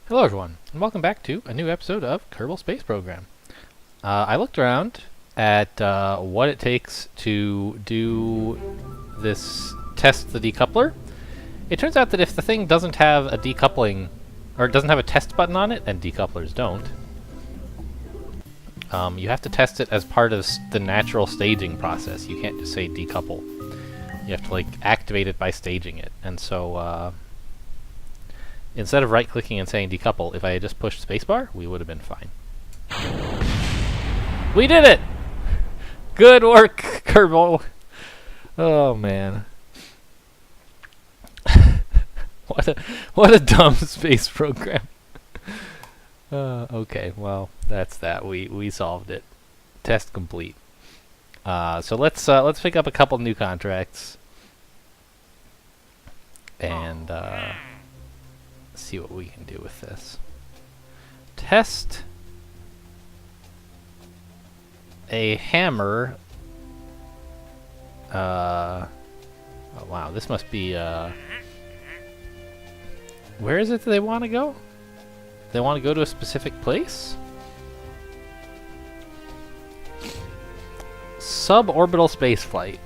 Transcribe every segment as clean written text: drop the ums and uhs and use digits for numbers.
Hello everyone, and welcome back to a new episode of Kerbal Space Program. I looked around at what it takes to do this test the decoupler. It turns out that if the thing doesn't have a decoupling, or it doesn't have a test button on it, and decouplers don't, you have to test it as part of the natural staging process. You can't just say decouple. You have to activate it by staging it. And so instead of right-clicking and saying decouple, if I had just pushed spacebar, we would have been fine. We did it! Good work, Kerbal! Oh, man. What a dumb space program. Okay, well, that's that. We solved it. Test complete. So let's pick up a couple new contracts and see what we can do with this. Test a hammer. Oh wow, this must be where is it that they want to go? They want to go to a specific place? Suborbital space flight.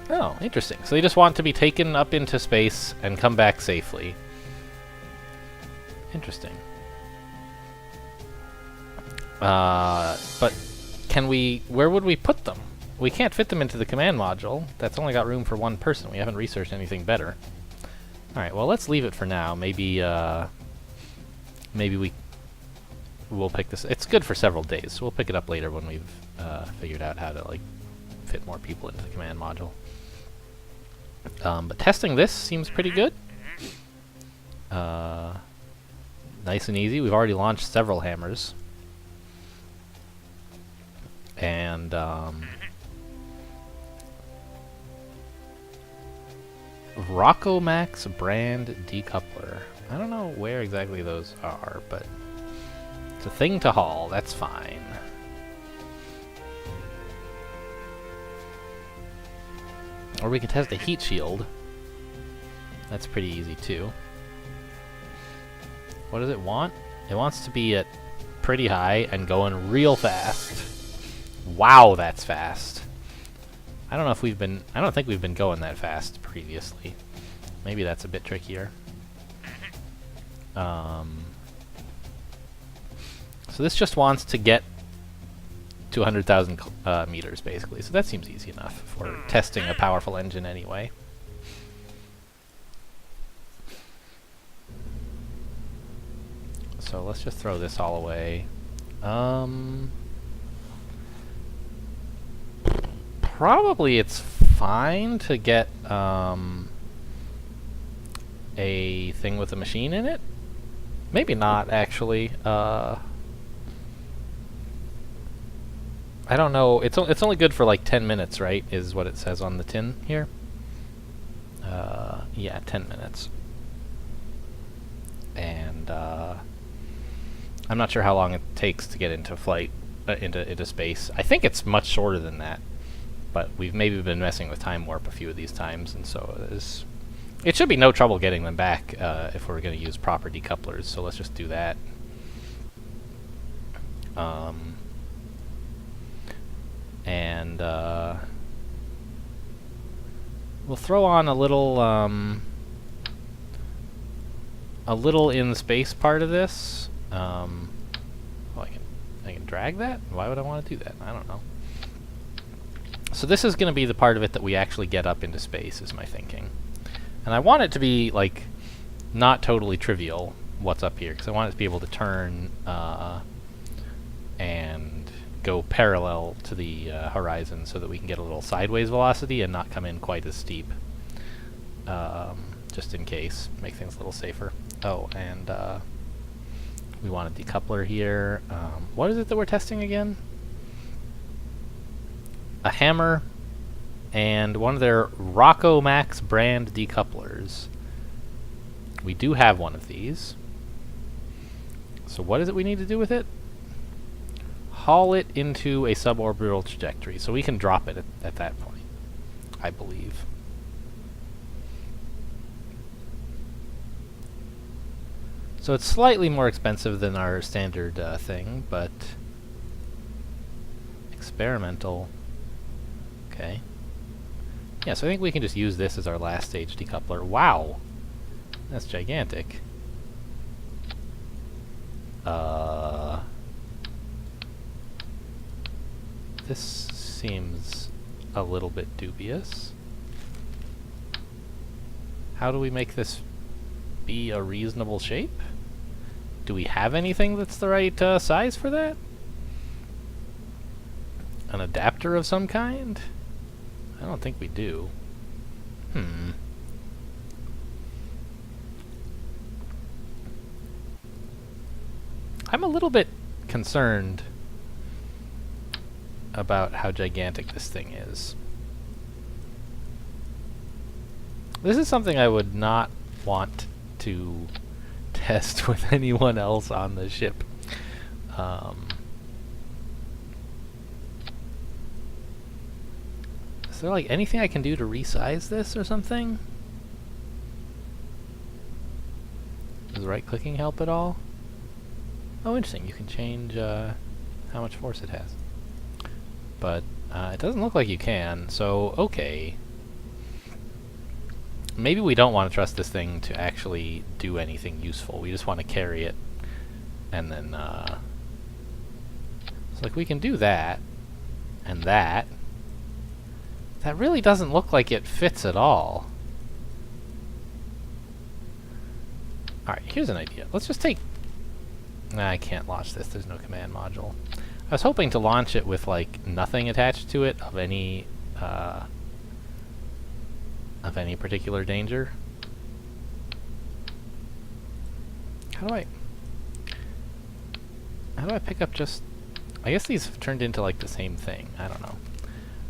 Oh, interesting. So they just want to be taken up into space and come back safely. Interesting. But can we... where would we put them? We can't fit them into the command module. That's only got room for one person. We haven't researched anything better. Alright, well, let's leave it for now. Maybe we'll pick this... It's good for several days, so we'll pick it up later when we've figured out how to, fit more people into the command module. But testing this seems pretty good. Nice and easy. We've already launched several hammers. And Rockomax brand decoupler. I don't know where exactly those are, but it's a thing to haul. That's fine. Or we could test a heat shield. That's pretty easy too. What does it want? It wants to be at pretty high and going real fast. Wow, that's fast. I don't think we've been going that fast previously. Maybe that's a bit trickier. So this just wants to get to 100,000 meters, basically. So that seems easy enough for testing a powerful engine anyway. So let's just throw this all away. Probably it's fine to get a thing with a machine in it. Maybe not, actually. I don't know. It's only good for 10 minutes, right? Is what it says on the tin here. Yeah, 10 minutes. And I'm not sure how long it takes to get into flight, into space. I think it's much shorter than that. But we've maybe been messing with time warp a few of these times, and so it should be no trouble getting them back if we're going to use proper decouplers. So let's just do that. And we'll throw on a little in space part of this. Oh, I can drag that? Why would I want to do that? I don't know. So this is going to be the part of it that we actually get up into space, is my thinking. And I want it to be, not totally trivial what's up here, because I want it to be able to turn and go parallel to the horizon so that we can get a little sideways velocity and not come in quite as steep. Just in case. Make things a little safer. Oh, and we want a decoupler here. What is it that we're testing again? A hammer and one of their Rockomax brand decouplers. We do have one of these. So what is it we need to do with it? Haul it into a suborbital trajectory. So we can drop it at that point, I believe. So it's slightly more expensive than our standard thing, but experimental. Okay. Yeah, so I think we can just use this as our last stage decoupler. Wow! That's gigantic. This seems a little bit dubious. How do we make this be a reasonable shape? Do we have anything that's the right size for that? An adapter of some kind? I don't think we do. I'm a little bit concerned about how gigantic this thing is. This is something I would not want to test with anyone else on the ship. Is there like anything I can do to resize this or something? Does right-clicking help at all? Oh, interesting. You can change how much force it has. But it doesn't look like you can, so okay. Maybe we don't want to trust this thing to actually do anything useful. We just want to carry it, and then so like we can do that and that. That really doesn't look like it fits at all. Alright, here's an idea. Let's just take... Nah, I can't launch this. There's no command module. I was hoping to launch it with, like, nothing attached to it of any particular danger. How do I pick up just... I guess these have turned into, like, the same thing. I don't know.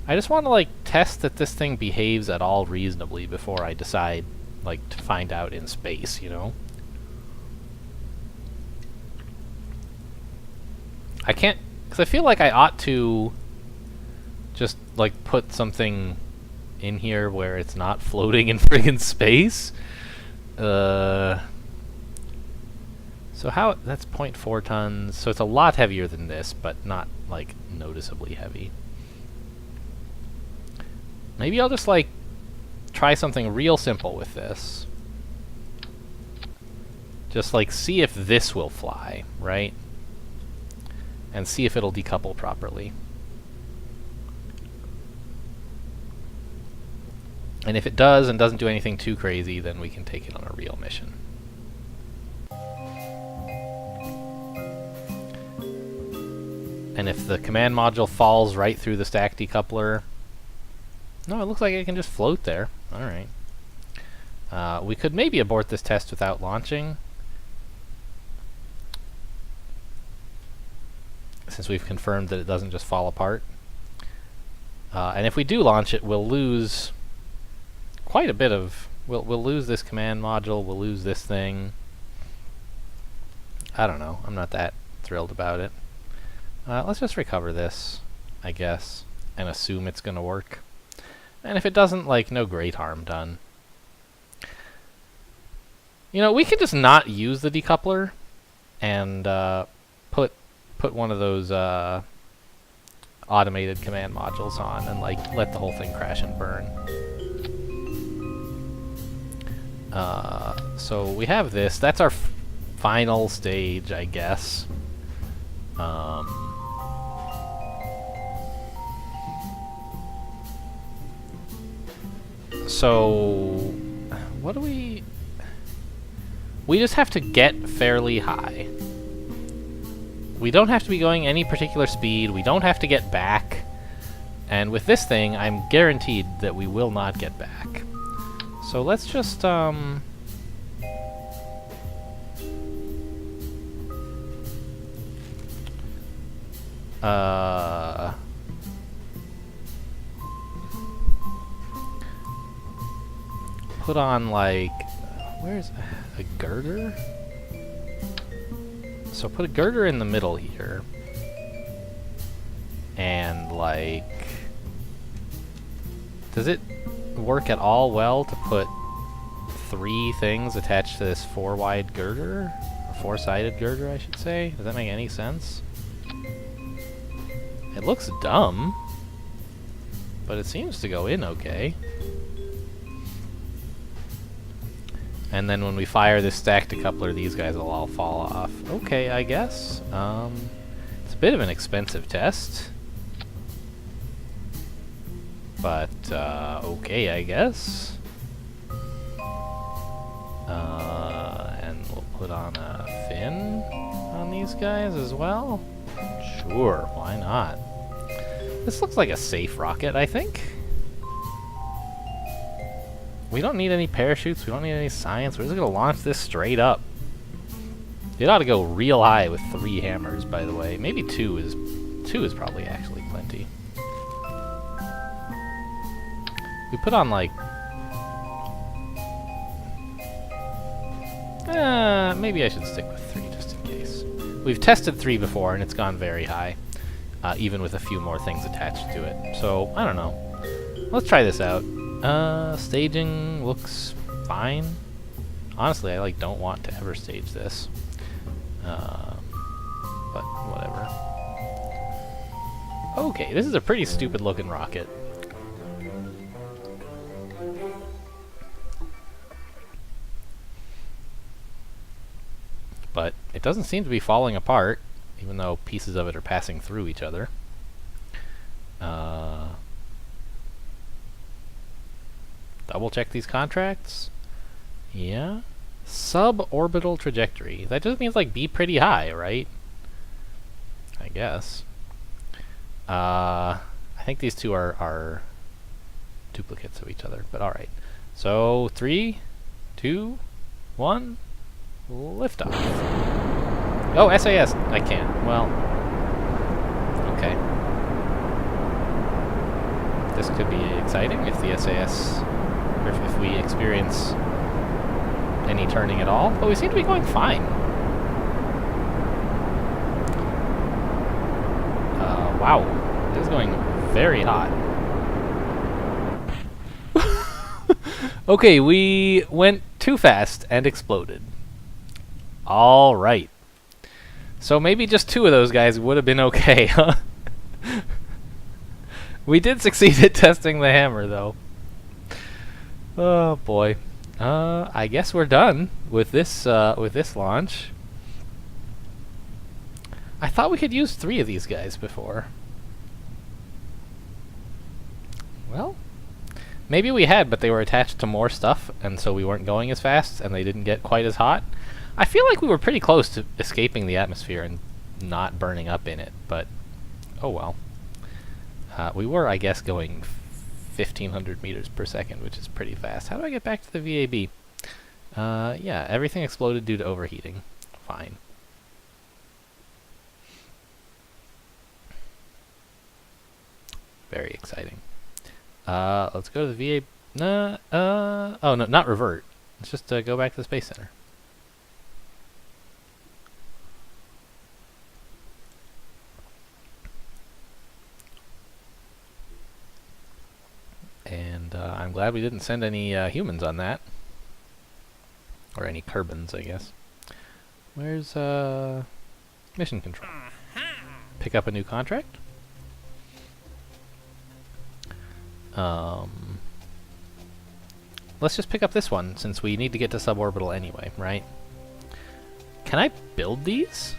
I just want to, like, test that this thing behaves at all reasonably before I decide, like, to find out in space, you know? I can't... Because I feel like I ought to just, like, put something in here where it's not floating in friggin' space. So how... That's 0.4 tons. So it's a lot heavier than this, but not, like, noticeably heavy. Maybe I'll just, like, try something real simple with this. Just, like, see if this will fly, right? And see if it'll decouple properly. And if it does and doesn't do anything too crazy, then we can take it on a real mission. And if the command module falls right through the stack decoupler... No, it looks like it can just float there. Alright. We could maybe abort this test without launching, since we've confirmed that it doesn't just fall apart. And if we do launch it, we'll lose quite a bit of... We'll lose this command module, we'll lose this thing. I don't know. I'm not that thrilled about it. Let's just recover this, I guess, and assume it's going to work. And if it doesn't, like, no great harm done. You know, we could just not use the decoupler and put one of those automated command modules on and, like, let the whole thing crash and burn. So we have this. That's our final stage, I guess. So, what do we... We just have to get fairly high. We don't have to be going any particular speed. We don't have to get back. And with this thing, I'm guaranteed that we will not get back. So let's just, put on, like, where's a girder? So put a girder in the middle here. And, like, does it work at all well to put 3 things attached to this 4-wide girder? Or Four-sided girder, I should say. Does that make any sense? It looks dumb, but it seems to go in okay. And then when we fire this stack decoupler, these guys will all fall off. Okay, I guess. It's a bit of an expensive test. But, okay, I guess. And we'll put on a fin on these guys as well. Sure, why not? This looks like a safe rocket, I think. We don't need any parachutes, we don't need any science, we're just gonna launch this straight up. It ought to go real high with 3 hammers, by the way. Maybe 2 is probably actually plenty. We put on like... maybe I should stick with 3 just in case. We've tested 3 before and it's gone very high, even with a few more things attached to it. So, I don't know. Let's try this out. Staging looks fine. Honestly, I like don't want to ever stage this. But whatever. Okay, this is a pretty stupid looking rocket. But it doesn't seem to be falling apart, even though pieces of it are passing through each other. Double check these contracts. Yeah. Suborbital trajectory. That just means like be pretty high, right? I guess. I think these two are duplicates of each other, but alright. So 3, 2, 1, liftoff. Oh, SAS! I can't. Well, okay. This could be exciting if the SAS, or if we experience any turning at all, but we seem to be going fine. Wow, this is going very hot. Okay, we went too fast and exploded. Alright. So maybe just 2 of those guys would have been okay, huh? We did succeed at testing the hammer, though. Oh boy. I guess we're done with this launch. I thought we could use 3 of these guys before. Well, maybe we had, but they were attached to more stuff, and so we weren't going as fast, and they didn't get quite as hot. I feel like we were pretty close to escaping the atmosphere and not burning up in it, but oh well. We were, I guess, going 1,500 meters per second, which is pretty fast. How do I get back to the VAB? Yeah, everything exploded due to overheating. Fine. Very exciting. Let's go to the VA... oh, no, not revert. Let's just go back to the Space Center. And I'm glad we didn't send any humans on that. Or any Kerbans, I guess. Where's mission control? Pick up a new contract? Let's just pick up this one, since we need to get to suborbital anyway, right? Can I build these?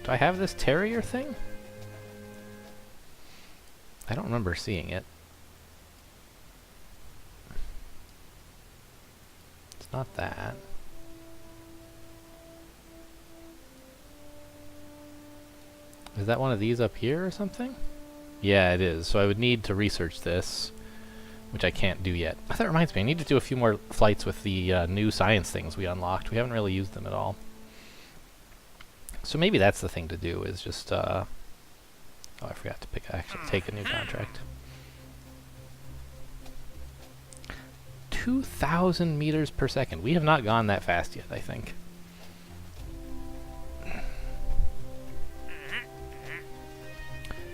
Do I have this Terrier thing? I don't remember seeing it. It's not that. Is that one of these up here or something? Yeah, it is. So I would need to research this, which I can't do yet. Oh, that reminds me, I need to do a few more flights with the new science things we unlocked. We haven't really used them at all. So maybe that's the thing to do, is just... oh, I forgot to actually take a new contract. 2,000 meters per second. We have not gone that fast yet, I think.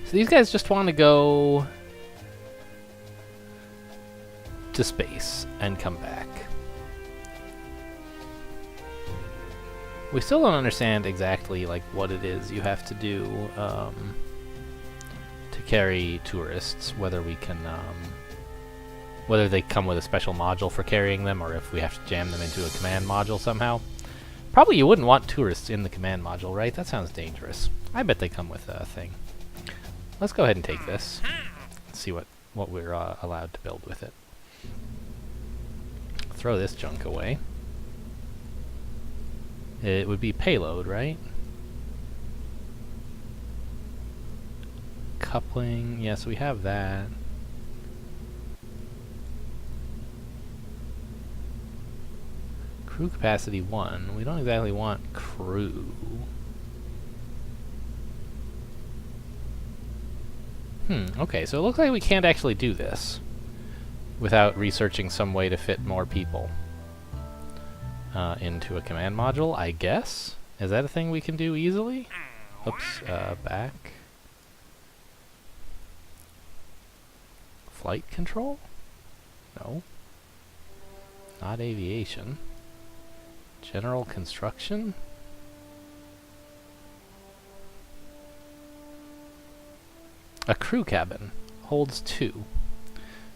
So these guys just want to go to space and come back. We still don't understand exactly like what it is you have to do to carry tourists, whether we can whether they come with a special module for carrying them, or if we have to jam them into a command module somehow. Probably you wouldn't want tourists in the command module, right? That sounds dangerous. I bet they come with a thing. Let's go ahead and take this. See what we're allowed to build with it. Throw this junk away. It would be payload, right? Coupling, yes, we have that. Crew capacity 1. We don't exactly want crew. Okay, so it looks like we can't actually do this without researching some way to fit more people into a command module, I guess? Is that a thing we can do easily? Oops, back. Flight control? No. Not aviation. General construction? A crew cabin holds 2.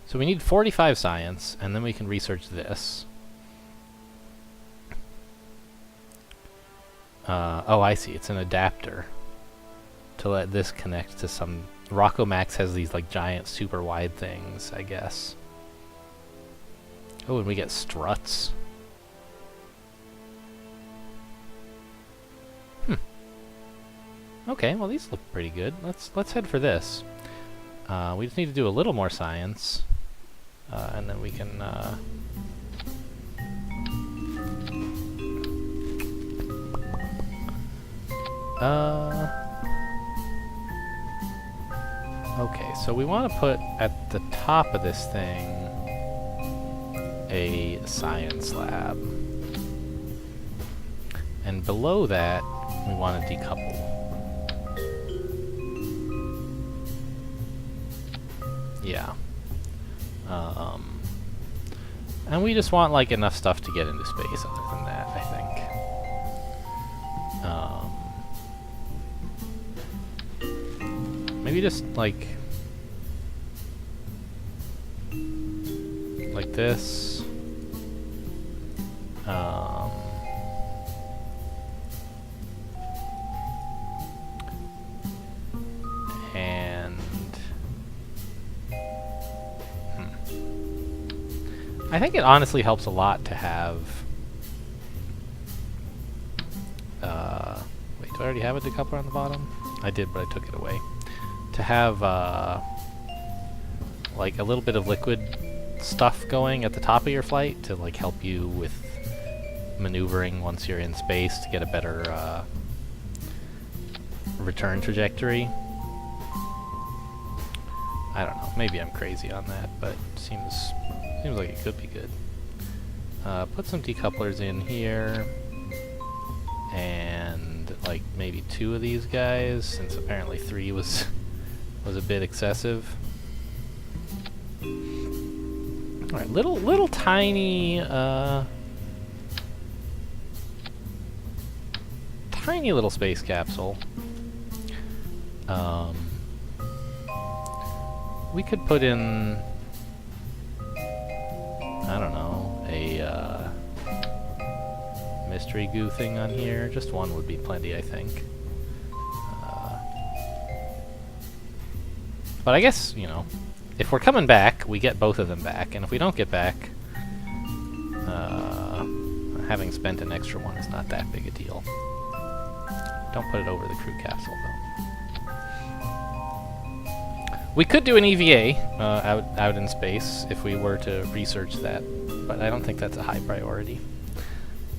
So we need 45 science, and then we can research this. Oh, I see. It's an adapter to let this connect to some... Rocco Max has these like giant super wide things, I guess. Oh, and we get struts. Okay, well these look pretty good. Let's head for this. We just need to do a little more science, and then we can. Okay, so we want to put at the top of this thing a science lab, and below that we want to decouple. Yeah. And we just want like enough stuff to get into space other than that, I think. Maybe just like this. I think it honestly helps a lot to have... wait, do I already have a decoupler on the bottom? I did, but I took it away. To have, like, a little bit of liquid stuff going at the top of your flight to, like, help you with maneuvering once you're in space to get a better, return trajectory. I don't know, maybe I'm crazy on that, but seems like it could be good. Put some decouplers in here, and like maybe 2 of these guys, since apparently 3 was a bit excessive. All right, little tiny tiny little space capsule. We could put in, I don't know, a mystery goo thing on here. Just one would be plenty, I think. But I guess, you know, if we're coming back, we get both of them back, and if we don't get back, having spent an extra one is not that big a deal. Don't put it over the crew capsule, though. We could do an EVA out in space if we were to research that, but I don't think that's a high priority.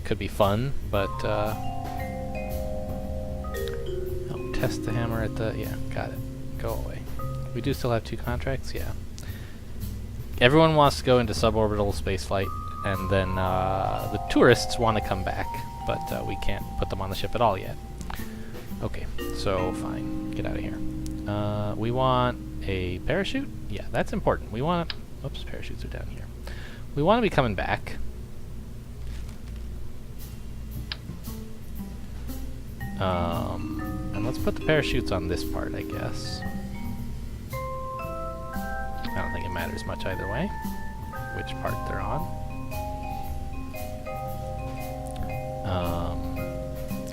Could be fun, but oh, test the hammer at the, yeah, got it. Go away. We do still have 2 contracts, yeah. Everyone wants to go into suborbital spaceflight, and then the tourists want to come back, but we can't put them on the ship at all yet. Okay, so fine, get out of here. We want a parachute? Yeah, that's important. We want to... Oops, parachutes are down here. We want to be coming back. And let's put the parachutes on this part, I guess. I don't think it matters much either way, which part they're on.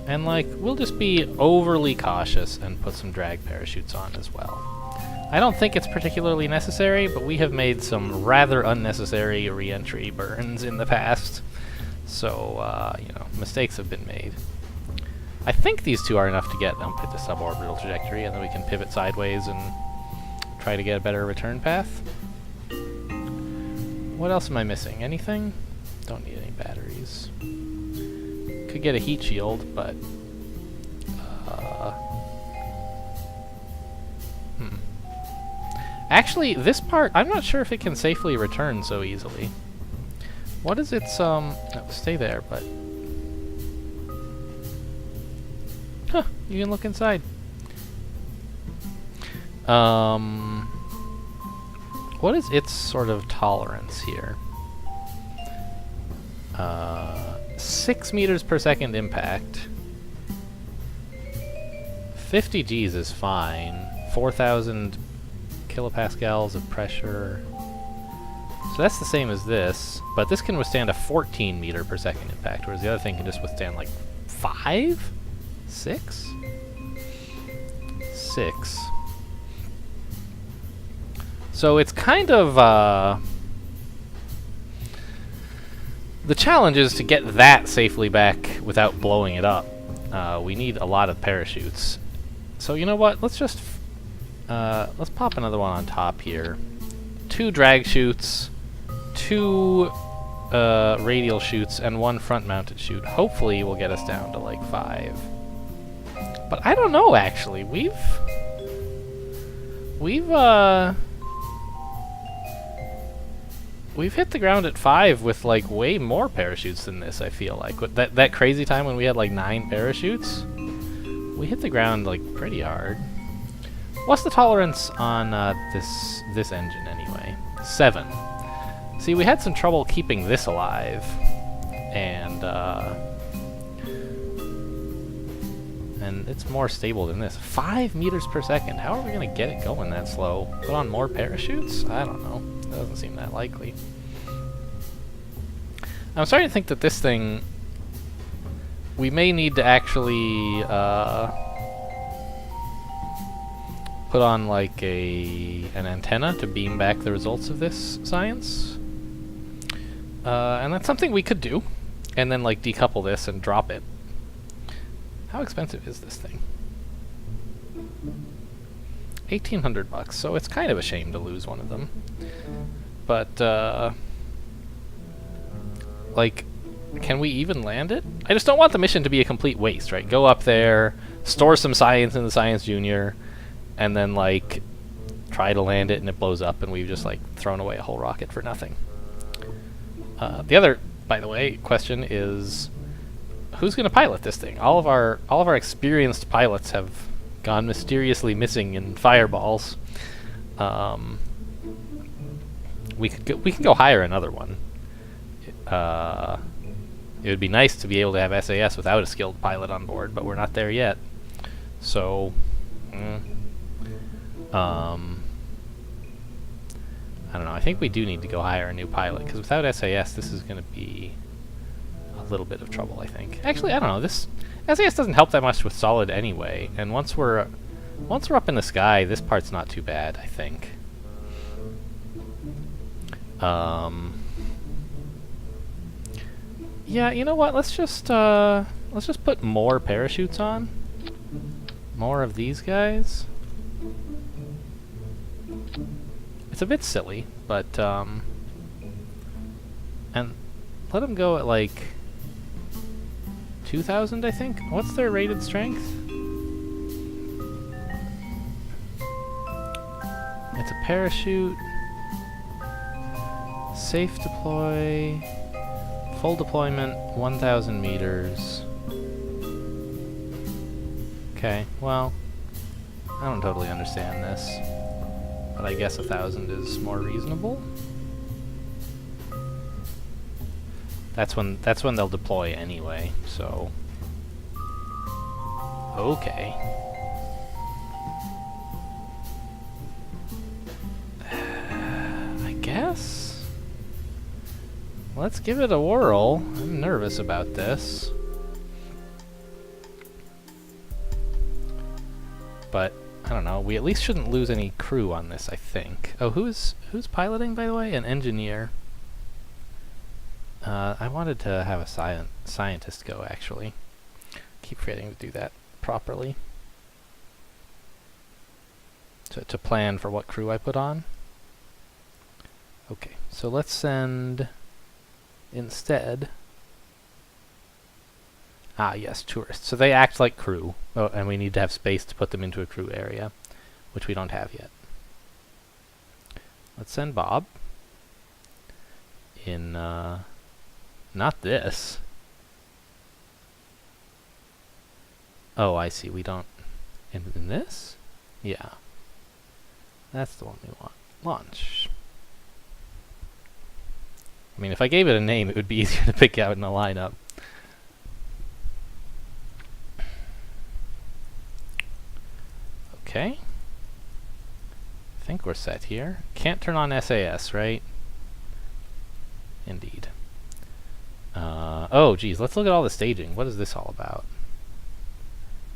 And like, we'll just be overly cautious and put some drag parachutes on as well. I don't think it's particularly necessary, but we have made some rather unnecessary re-entry burns in the past. So, you know, mistakes have been made. I think these two are enough to get up into suborbital trajectory, and then we can pivot sideways and try to get a better return path. What else am I missing? Anything? Don't need any batteries. Could get a heat shield, but actually, this part, I'm not sure if it can safely return so easily. What is its, no, stay there, but... Huh, you can look inside. What is its sort of tolerance here? 6 meters per second impact. 50 Gs is fine. 4,000 kilopascals of pressure. So that's the same as this, but this can withstand a 14 meter per second impact, whereas the other thing can just withstand like 5? 6? 6. So it's kind of, the challenge is to get that safely back without blowing it up. We need a lot of parachutes. So you know what? Let's just let's pop another one on top here. 2 drag chutes, 2 radial chutes, and 1 front-mounted chute. Hopefully, will get us down to like 5. But I don't know. Actually, we've hit the ground at 5 with like way more parachutes than this, I feel like. With that crazy time when we had like 9 parachutes, we hit the ground like pretty hard. What's the tolerance on this engine anyway? 7. See, we had some trouble keeping this alive, and it's more stable than this. 5 meters per second. How are we gonna get it going that slow? Put on more parachutes? I don't know. Doesn't seem that likely. I'm starting to think that this thing, we may need to actually put on like an antenna to beam back the results of this science. And that's something we could do, and then like decouple this and drop it. How expensive is this thing? $1,800, so it's kind of a shame to lose one of them. But, like, can we even land it? I just don't want the mission to be a complete waste, right? Go up there, store some science in the Science Junior, and then, like, try to land it and it blows up and we've just, like, thrown away a whole rocket for nothing. The other, by the way, question is, who's going to pilot this thing? All of our experienced pilots have gone mysteriously missing in fireballs. We can go hire another one. It would be nice to be able to have SAS without a skilled pilot on board, but we're not there yet. So, I don't know. I think we do need to go hire a new pilot, because without SAS, this is going to be a little bit of trouble, I think. Actually, I don't know. This SAS doesn't help that much with solid anyway, and once we're up in the sky, this part's not too bad, I think. Yeah, you know what? Let's just put more parachutes on. More of these guys. It's a bit silly, but and let them go at like 2,000, I think. What's their rated strength? It's a parachute. Safe deploy. Full deployment, 1,000 meters. Okay, well, I don't totally understand this, but I guess 1,000 is more reasonable. That's when they'll deploy anyway, so Okay. I guess? Let's give it a whirl. I'm nervous about this. But, I don't know, we at least shouldn't lose any crew on this, I think. Oh, who's piloting, by the way? An engineer. I wanted to have a scientist go, actually. Keep forgetting to do that properly. To plan for what crew I put on. Okay, so let's send instead... Ah, yes, tourists. So they act like crew. Oh, and we need to have space to put them into a crew area, which we don't have yet. Let's send Bob. In, not this. Oh, I see. We don't... In this? Yeah. That's the one we want. Launch. I mean, if I gave it a name, it would be easier to pick out in a lineup. Okay. I think we're set here. Can't turn on SAS, right? Indeed. Oh, geez. Let's look at all the staging. What is this all about?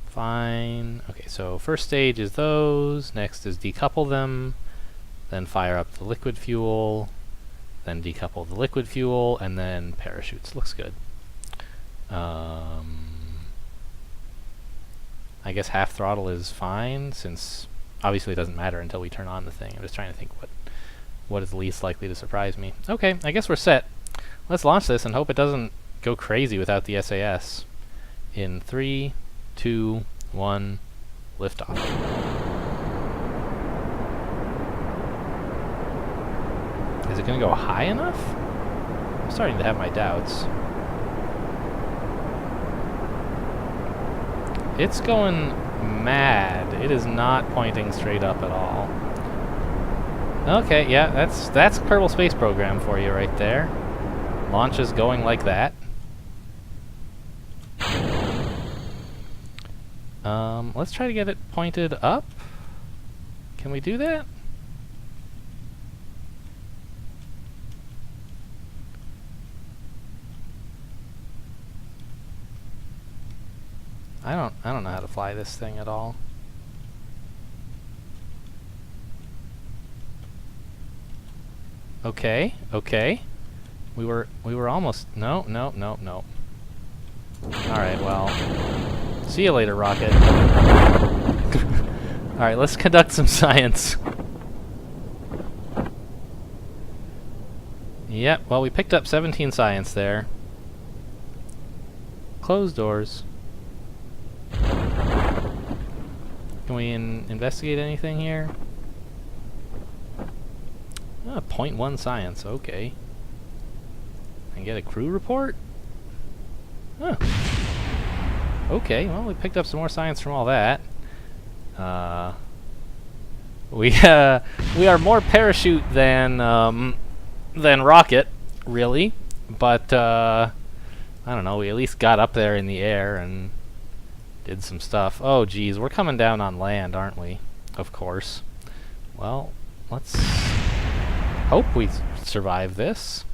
Fine. Okay, so first stage is those. Next is decouple them. Then fire up the liquid fuel. Then decouple the liquid fuel. And then parachutes. Looks good. I guess half throttle is fine, since obviously it doesn't matter until we turn on the thing. I'm just trying to think what is least likely to surprise me. Okay, I guess we're set. Let's launch this and hope it doesn't go crazy without the SAS. In 3, 2, 1, liftoff. Is it going to go high enough? I'm starting to have my doubts. It's going mad. It is not pointing straight up at all. Okay, yeah, that's Kerbal Space Program for you right there. Launch is going like that. Let's try to get it pointed up. Can we do that? I don't know how to fly this thing at all. Okay, okay. We were almost... No. Alright, well... See you later, rocket. Alright, let's conduct some science. Yep, well, we picked up 17 science there. Close doors. Can we investigate anything here? 0.1 science, okay. And get a crew report? Huh. Okay, well, we picked up some more science from all that. We are more parachute than rocket, really. But, I don't know, we at least got up there in the air and did some stuff. Oh, geez, we're coming down on land, aren't we? Of course. Well, let's hope we survive this.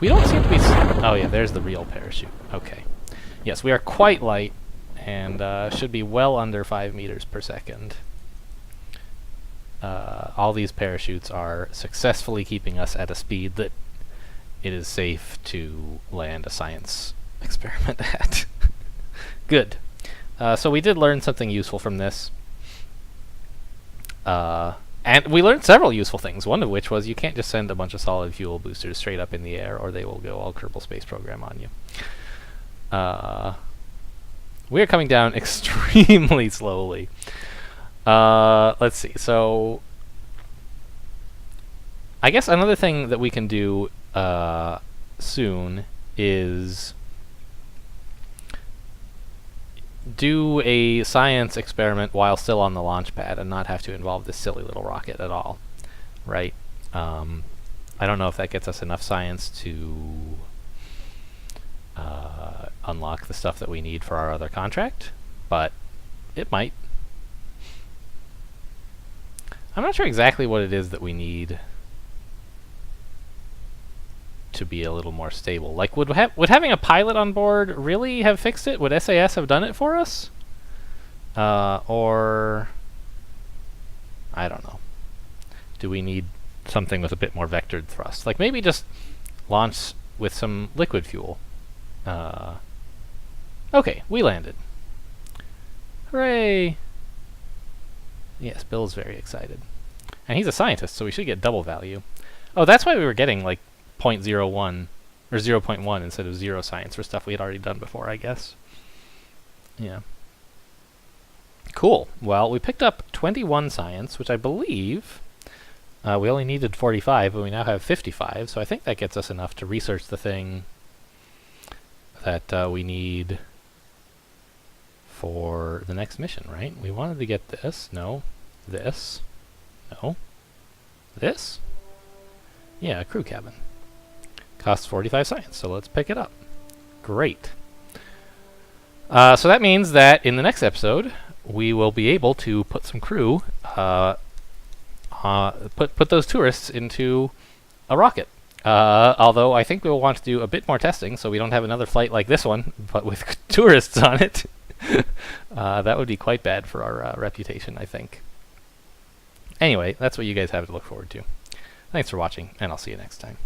We don't seem to be... Oh, yeah, there's the real parachute. Okay. Yes, we are quite light, and should be well under 5 meters per second. All these parachutes are successfully keeping us at a speed that it is safe to land a science experiment at. Good. So we did learn something useful from this. And we learned several useful things, one of which was you can't just send a bunch of solid fuel boosters straight up in the air, or they will go all Kerbal Space Program on you. We are coming down extremely slowly. Let's see. So, I guess another thing that we can do soon is do a science experiment while still on the launch pad and not have to involve this silly little rocket at all, right? I don't know if that gets us enough science to unlock the stuff that we need for our other contract, but it might. I'm not sure exactly what it is that we need to be a little more stable. Like, would having a pilot on board really have fixed it? Would SAS have done it for us? Or I don't know. Do we need something with a bit more vectored thrust? Like, maybe just launch with some liquid fuel. Okay, we landed. Hooray! Yes, Bill's very excited. And he's a scientist, so we should get double value. Oh, that's why we were getting, like, 0.01 or 0.1 instead of 0 science for stuff we had already done before, I guess. Yeah. Cool. Well, we picked up 21 science, which I believe we only needed 45, but we now have 55, so I think that gets us enough to research the thing that we need for the next mission, right? We wanted to get this. No. This. No. This? Yeah, a crew cabin. Costs 45 science, so let's pick it up. Great. So that means that in the next episode, we will be able to put some crew, put those tourists into a rocket. Although I think we'll want to do a bit more testing, so we don't have another flight like this one, but with tourists on it. That would be quite bad for our reputation, I think. Anyway, that's what you guys have to look forward to. Thanks for watching, and I'll see you next time.